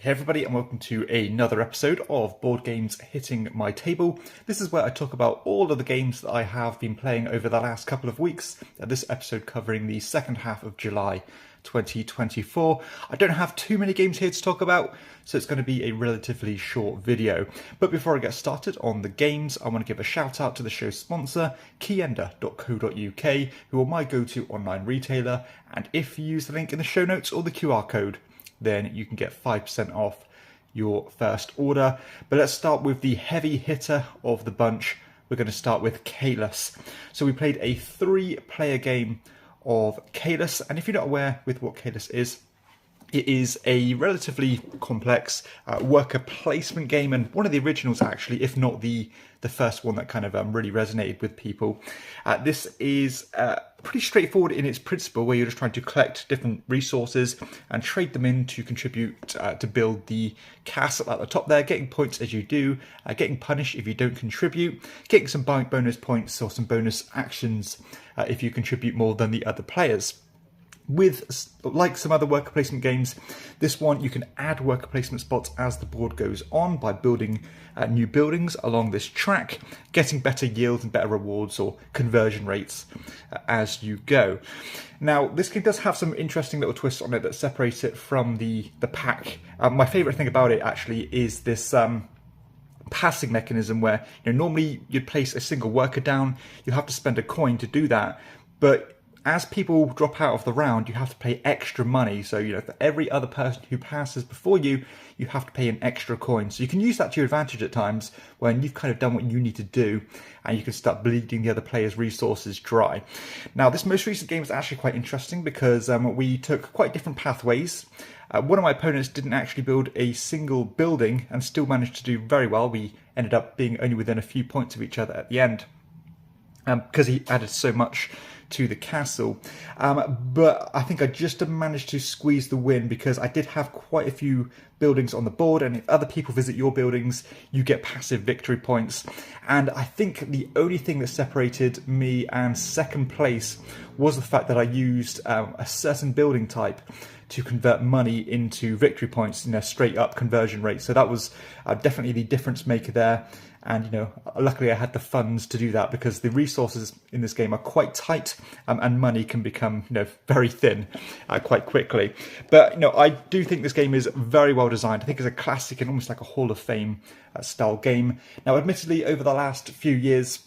Hey everybody, and welcome to another episode of Board Games Hitting My Table. This is where I talk about all of the games that I have been playing over the last couple of weeks. This episode covering the second half of July 2024. I don't have too many games here to talk about, so it's going to be a relatively short video. But before I get started on the games, I want to give a shout out to the show's sponsor, KIENDA.co.uk, who are my go-to online retailer. And if you use the link in the show notes or the QR code, then you can get 5% off your first order. But let's start with the heavy hitter of the bunch. We're going to start with Caelus. So we played a 3-player game of Caelus, and if you're not aware with what Caelus is, it is a relatively complex worker placement game, and one of the originals actually, if not the first one that kind of really resonated with people. This is pretty straightforward in its principle, where you're just trying to collect different resources and trade them in to contribute to build the castle at the top there, getting points as you do, getting punished if you don't contribute, getting some bonus points or some bonus actions if you contribute more than the other players. With, like some other worker placement games, this one you can add worker placement spots as the board goes on by building new buildings along this track, getting better yields and better rewards or conversion rates as you go. Now, this game does have some interesting little twists on it that separate it from the pack. My favourite thing about it actually is this passing mechanism where normally you'd place a single worker down, you have to spend a coin to do that, but as people drop out of the round, you have to pay extra money. So, for every other person who passes before you, you have to pay an extra coin. So you can use that to your advantage at times when you've kind of done what you need to do, and you can start bleeding the other player's resources dry. Now, this most recent game is actually quite interesting because we took quite different pathways. One of my opponents didn't actually build a single building and still managed to do very well. We ended up being only within a few points of each other at the end because he added so much to the castle, but I think I just managed to squeeze the win because I did have quite a few buildings on the board, and if other people visit your buildings, you get passive victory points. And I think the only thing that separated me and second place was the fact that I used a certain building type to convert money into victory points, straight up conversion rate. So that was definitely the difference maker there. And, luckily I had the funds to do that because the resources in this game are quite tight, and money can become, very thin quite quickly. But, I do think this game is very well designed. I think it's a classic and almost like a Hall of Fame style game. Now, admittedly, over the last few years,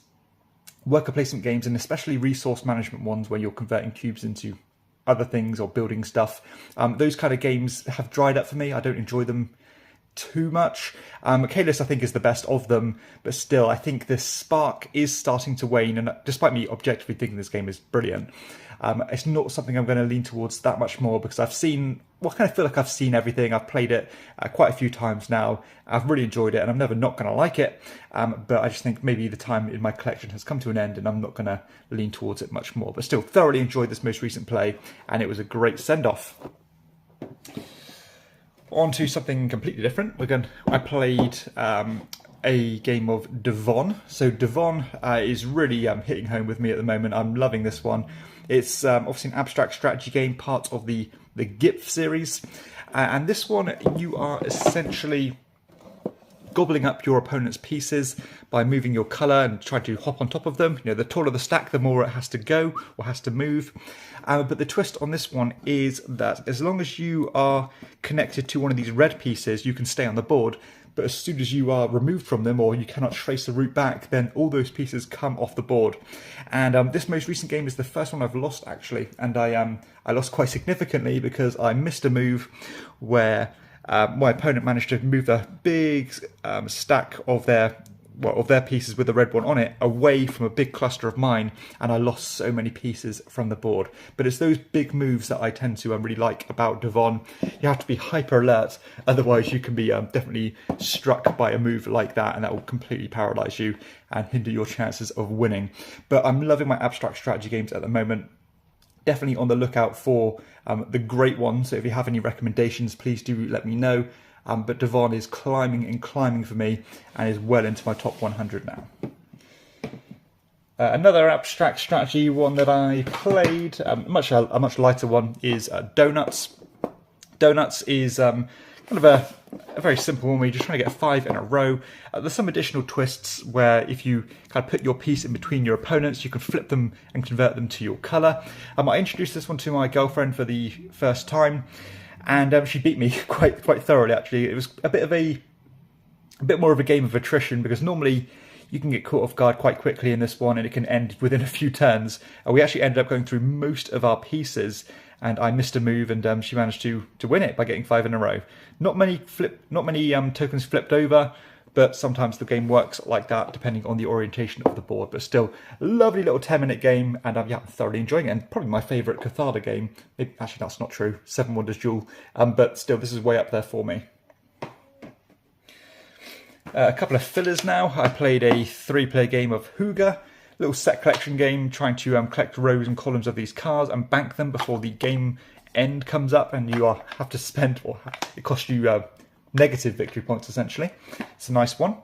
worker placement games, and especially resource management ones where you're converting cubes into other things or building stuff, those kind of games have dried up for me. I don't enjoy them too much. Caelus, I think, is the best of them, but still, I think the spark is starting to wane, and despite me objectively thinking this game is brilliant, it's not something I'm going to lean towards that much more because I kind of feel like I've seen everything. I've played it quite a few times now. I've really enjoyed it, and I'm never not going to like it, but I just think maybe the time in my collection has come to an end and I'm not going to lean towards it much more. But still, thoroughly enjoyed this most recent play, and it was a great send-off. On to something completely different. I played a game of Devon. So Devon is really hitting home with me at the moment. I'm loving this one. It's obviously an abstract strategy game, part of the GIF series. And this one, you are essentially gobbling up your opponent's pieces by moving your colour and trying to hop on top of them. The taller the stack, the more it has to go or has to move. But the twist on this one is that as long as you are connected to one of these red pieces, you can stay on the board. But as soon as you are removed from them or you cannot trace the route back, then all those pieces come off the board. And this most recent game is the first one I've lost, actually. And I lost quite significantly because I missed a move where my opponent managed to move a big stack of their pieces with the red one on it away from a big cluster of mine, and I lost so many pieces from the board. But it's those big moves that I tend to really like about Devon. You have to be hyper alert, otherwise you can be definitely struck by a move like that, and that will completely paralyze you and hinder your chances of winning. But I'm loving my abstract strategy games at the moment. Definitely on the lookout for the great ones. So if you have any recommendations, please do let me know. But Devon is climbing and climbing for me and is well into my top 100 now. Another abstract strategy one that I played, a much lighter one, is Donuts. Donuts is kind of a very simple one where you're just trying to get 5 in a row. There's some additional twists where if you kind of put your piece in between your opponents, you can flip them and convert them to your colour. I introduced this one to my girlfriend for the first time, and she beat me quite thoroughly actually. It was a bit more of a game of attrition, because normally you can get caught off guard quite quickly in this one and it can end within a few turns. We actually ended up going through most of our pieces, and I missed a move, and she managed to win it by getting 5 in a row. Not many tokens flipped over, but sometimes the game works like that depending on the orientation of the board. But still, lovely little 10-minute game, and yeah, I'm thoroughly enjoying it, and probably my favourite Cathada game. Actually, that's not true, Seven Wonders Duel, but still, this is way up there for me. A couple of fillers now. I played a 3-player game of Huga, little set collection game, trying to collect rows and columns of these cards and bank them before the game end comes up, and you have to spend, or it costs you negative victory points essentially. It's a nice one.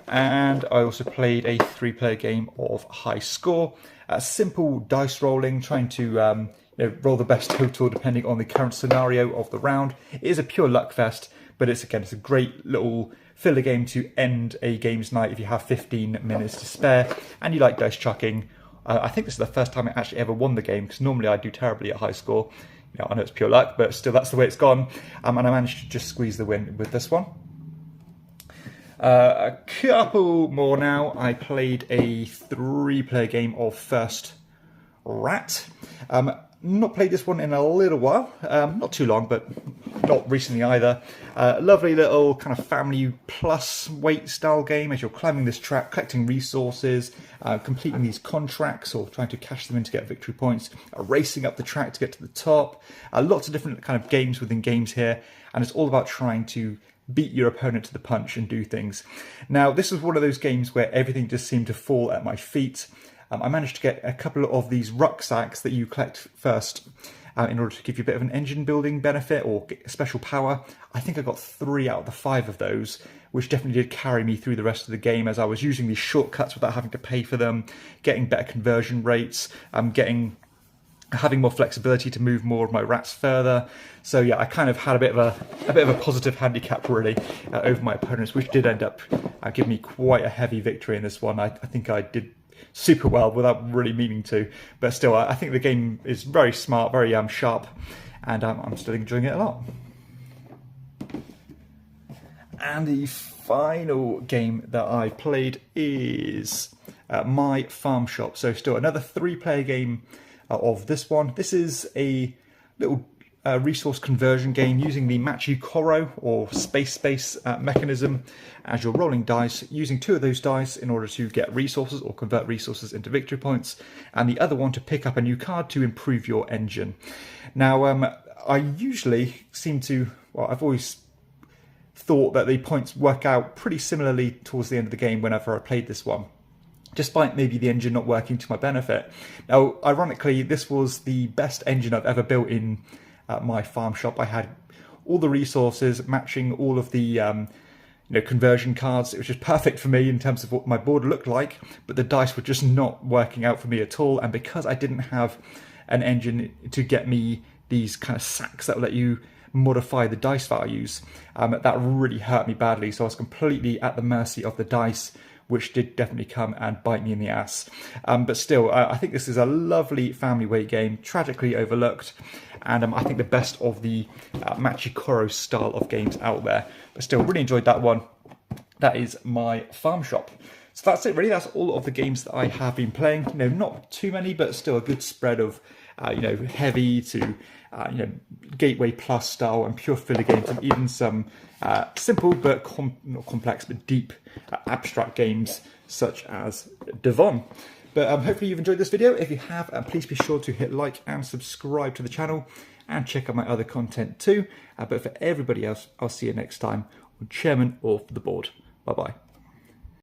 And I also played a 3-player game of High Score, simple dice rolling, trying to roll the best total depending on the current scenario of the round. It is a pure luck fest, but it's a great little filler game to end a game's night if you have 15 minutes to spare and you like dice chucking. I think this is the first time I actually ever won the game, because normally I do terribly at High Score. I know it's pure luck, but still that's the way it's gone. And I managed to just squeeze the win with this one. A couple more now. I played a 3-player game of First Rat. Not played this one in a little while, not too long, but not recently either. Lovely little kind of family plus weight style game as you're climbing this track, collecting resources, completing these contracts or trying to cash them in to get victory points, racing up the track to get to the top. Lots of different kind of games within games here, and it's all about trying to beat your opponent to the punch and do things. Now, this was one of those games where everything just seemed to fall at my feet. I managed to get a couple of these rucksacks that you collect first in order to give you a bit of an engine building benefit or get special power. I think I got 3 out of the 5 of those, which definitely did carry me through the rest of the game, as I was using these shortcuts without having to pay for them, getting better conversion rates, having more flexibility to move more of my rats further. So yeah, I kind of had a bit of a positive handicap really over my opponents, which did end up giving me quite a heavy victory in this one. I think I did super well without really meaning to, but still I think the game is very smart, very sharp, and I'm still enjoying it a lot. And the final game that I played is My Farm Shop. So still another 3-player game of this one. This is a little resource conversion game using the Machi Koro or space mechanism, as you're rolling dice, using 2 of those dice in order to get resources or convert resources into victory points, and the other one to pick up a new card to improve your engine. Now, I usually seem to, well, I've always thought that the points work out pretty similarly towards the end of the game whenever I played this one, despite maybe the engine not working to my benefit. Now, ironically, this was the best engine I've ever built in My Farm Shop. I had all the resources matching all of the conversion cards. It was just perfect for me in terms of what my board looked like, but the dice were just not working out for me at all. And because I didn't have an engine to get me these kind of sacks that let you modify the dice values, that really hurt me badly. So I was completely at the mercy of the dice, which did definitely come and bite me in the ass. But still, I think this is a lovely family weight game, tragically overlooked, and I think the best of the Machi Koro style of games out there. But still, really enjoyed that one. That is My Farm Shop. So that's it really. That's all of the games that I have been playing. Not too many, but still a good spread of heavy to Gateway Plus style and pure filler games, and even some simple but not complex but deep abstract games such as Devon. But hopefully you've enjoyed this video. If you have, please be sure to hit like and subscribe to the channel and check out my other content too. But for everybody else, I'll see you next time on Chairman Off the Board. Bye bye.